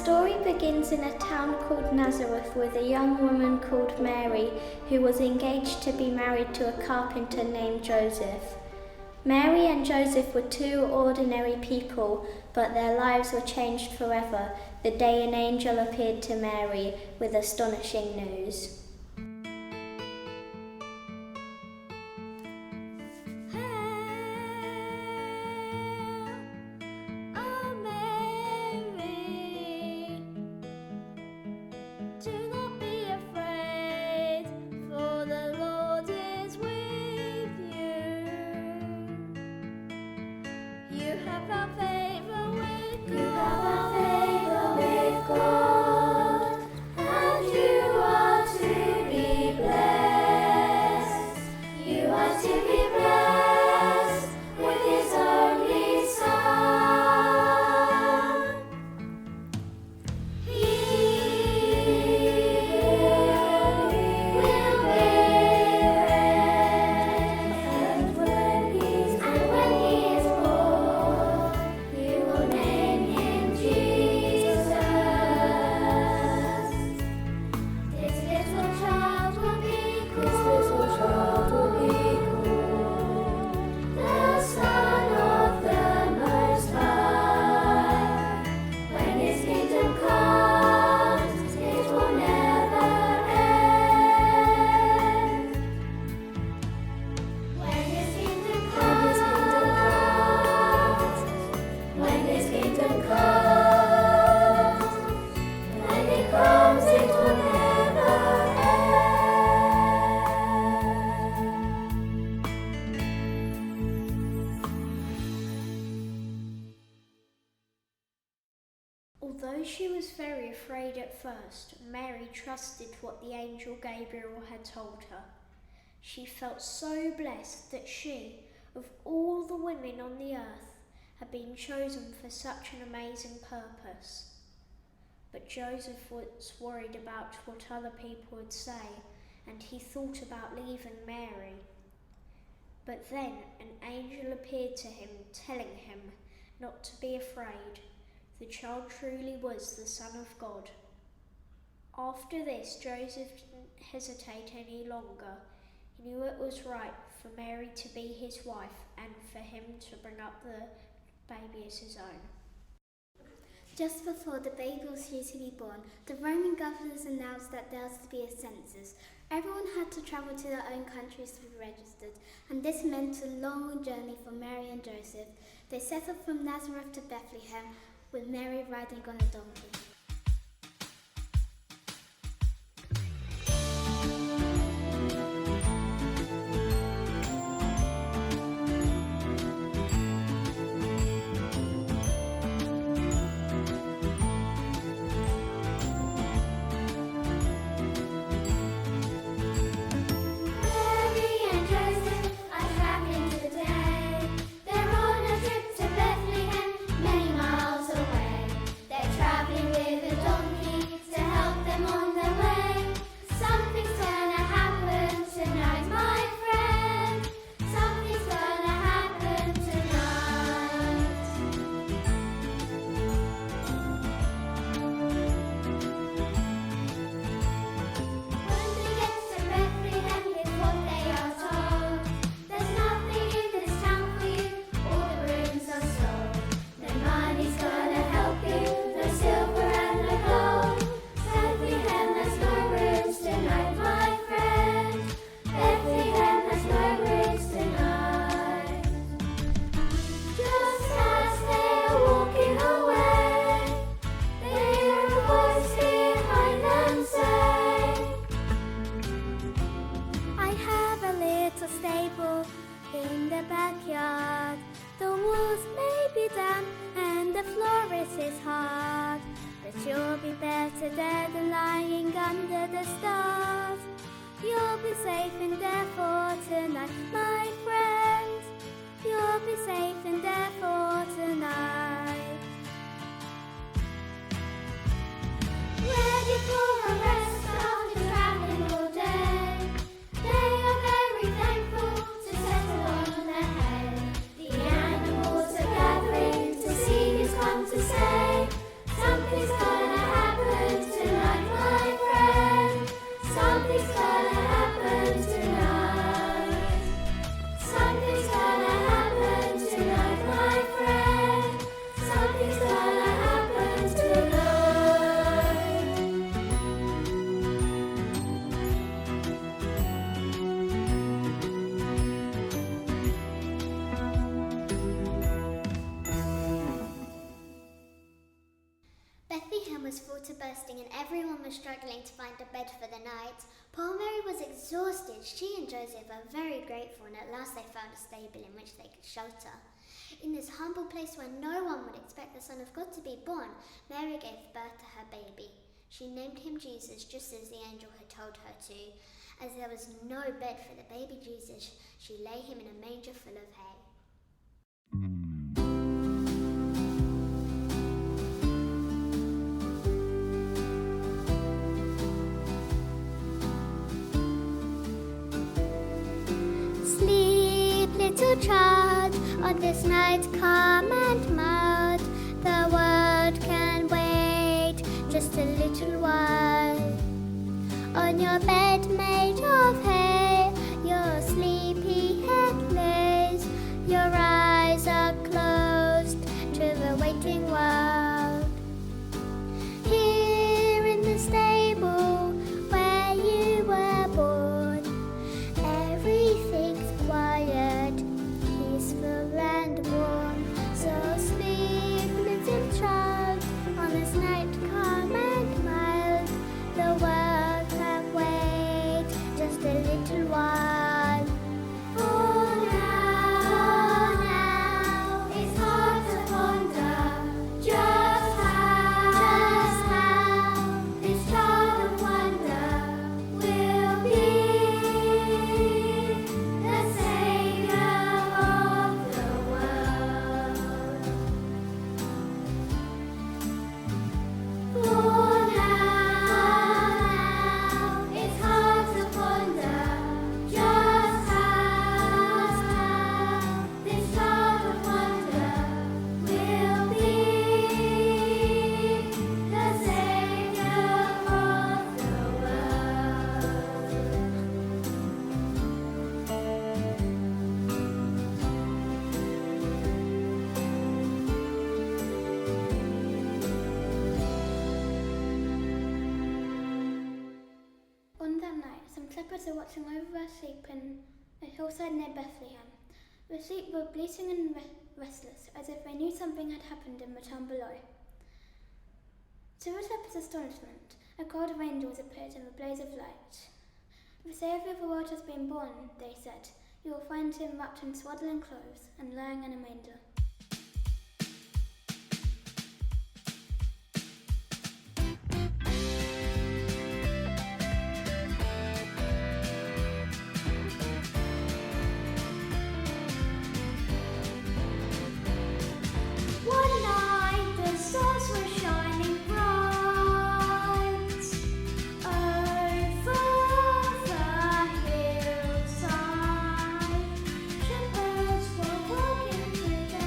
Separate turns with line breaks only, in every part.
story begins in a town called Nazareth with a young woman called Mary who was engaged to be married to a carpenter named Joseph. Mary and Joseph were two ordinary people, but their lives were changed forever the day an angel appeared to Mary with astonishing news. Although she was very afraid at first, Mary trusted what the angel Gabriel had told her. She felt so blessed that she, of all the women on the earth, had been chosen for such an amazing purpose. But Joseph was worried about what other people would say, and he thought about leaving Mary. But then an angel appeared to him, telling him not to be afraid. The child truly was the Son of God. After this, Joseph didn't hesitate any longer. He knew it was right for Mary to be his wife and for him to bring up the baby as his own.
Just before the baby was due to be born, the Roman governors announced that there was to be a census. Everyone had to travel to their own countries to be registered, and this meant a long journey for Mary and Joseph. They set off from Nazareth to Bethlehem, with Mary riding on a donkey. You'll be better dead than lying under the stars. You'll be safe in there for tonight, my friend. You'll be safe in there for tonight. Ready for a rest after traveling all day. They are very thankful to settle on ahead. The animals are gathering to see who's come to say something's gonna bursting and everyone was struggling to find a bed for the night. Poor Mary was exhausted. She and Joseph are very grateful, and at last they found a stable in which they could shelter. In this humble place where no one would expect the Son of God to be born, Mary gave birth to her baby. She named him Jesus, just as the angel had told her to. As there was no bed for the baby Jesus, she lay him in a manger full of hay. Sleep, little child, on this night calm and mild. The world can wait just a little while. On your bed made of hay, your sleepy head lays. Your eyes are closed to the waiting world. Here in the stable where you were born, everything's quiet, peaceful and warm. So sleep, little child, on this night calm and mild. The world can wait just a little while. Oh now, it's hard to ponder just how this child of wonder will be the Savior of the world. Oh now, it's hard to ponder just how this child of wonder will be the Savior of the world. On that night, some shepherds were watching over their sheep in a hillside near Bethlehem. The sheep were bleating and restless, as if they knew something had happened in the town below. To the shepherds' astonishment, a crowd of angels appeared in a blaze of light. The Saviour of the world has been born, they said. You will find him wrapped in swaddling clothes and lying in a manger. One night the stars were shining bright over the hillside. Shepherds were walking through the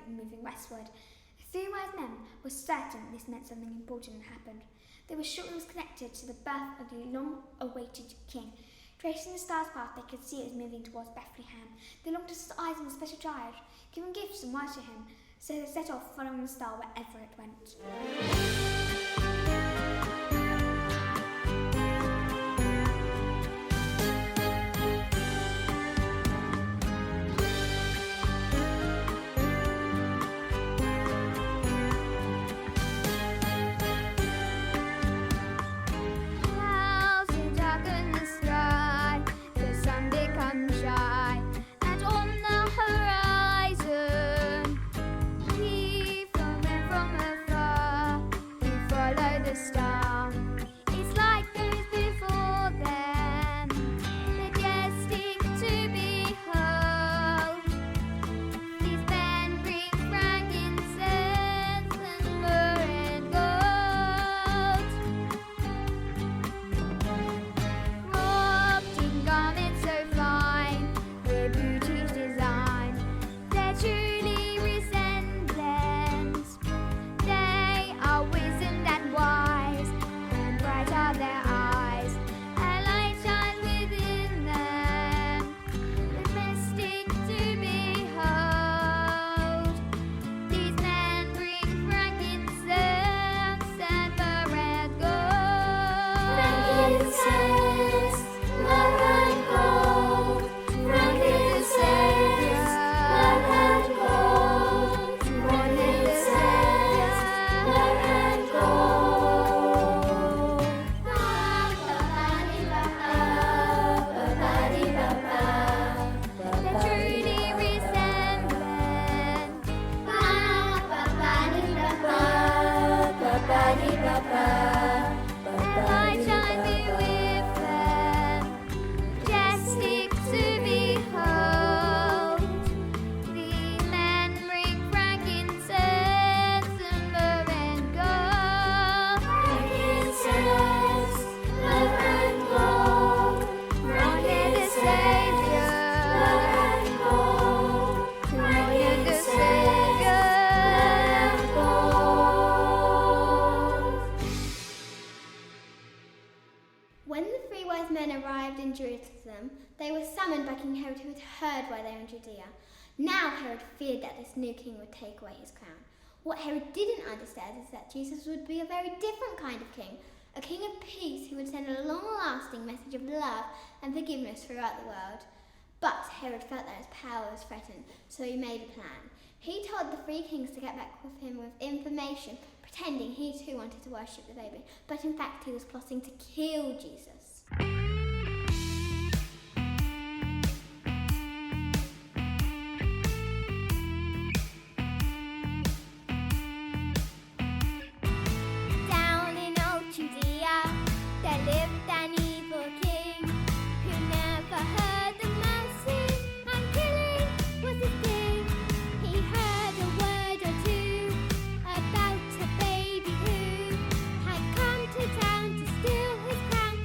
and moving westward. The three wise men were certain this meant something important had happened. They were sure it was connected to the birth of the long-awaited king. Tracing the star's path, they could see it was moving towards Bethlehem. They longed to set eyes on the special child, giving gifts and worship him, so they set off following the star wherever it went.
Jerusalem, they were summoned by King Herod, who had heard why they were in Judea. Now Herod feared that this new king would take away his crown. What Herod didn't understand is that Jesus would be a very different kind of king, a king of peace who would send a long-lasting message of love and forgiveness throughout the world. But Herod felt that his power was threatened, so he made a plan. He told the three kings to get back with him with information, pretending he too wanted to worship the baby, but in fact he was plotting to kill Jesus.
Down in old Judea, there lived an evil king who never heard the mercy, and killing was his thing. He heard a word or two about a baby who had come to town to steal his crown.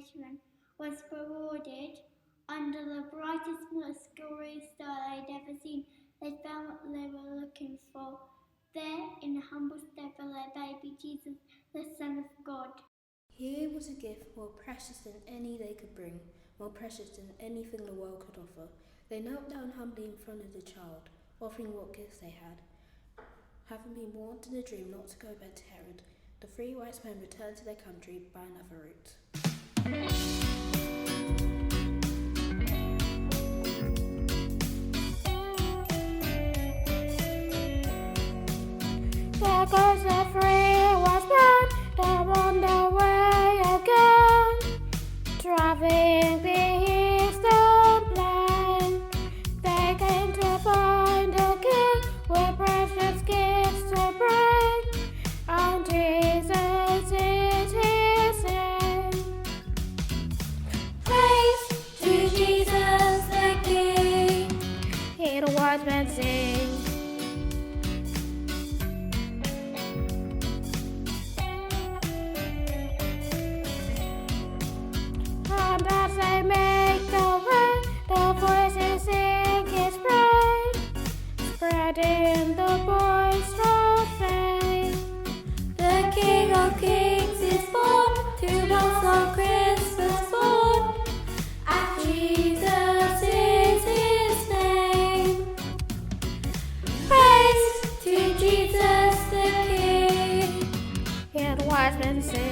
coronation was rewarded under the brightest, most glorious star they'd ever seen. They found what they were looking for. There, in a humble stable, lay baby Jesus, the Son of God.
Here was a gift more precious than any they could bring, more precious than anything the world could offer. They knelt down humbly in front of the child, offering what gifts they had. Having been warned in a dream not to go back to Herod, the 3 wise men returned to their country by another route.
There goes the 3 wise men, they're on their way again, traveling the eastern plain. They came to find a king with precious gifts to bring, and Jesus is his name. Praise to Jesus the King, hear the wise men sing. And as they make their way, their voices sing his praise, spreading the boy's fame. The King of Kings is born, to us on Christmas morn, and Jesus is his name. Praise to Jesus the King, hear the wise men sing.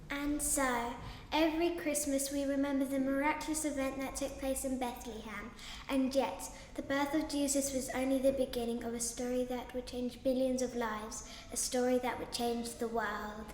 And so, every Christmas we remember the miraculous event that took place in Bethlehem, and yet the birth of Jesus was only the beginning of a story that would change billions of lives, a story that would change the world.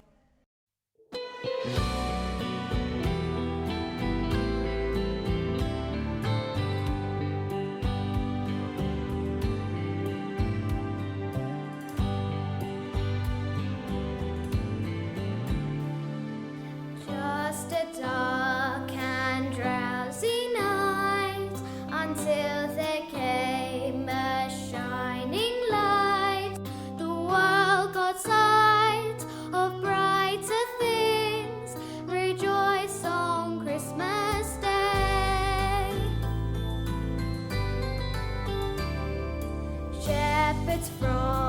Just a dark and drowsy night, until there came a shining light. The world got sight of brighter things. Rejoice on Christmas Day. Shepherds from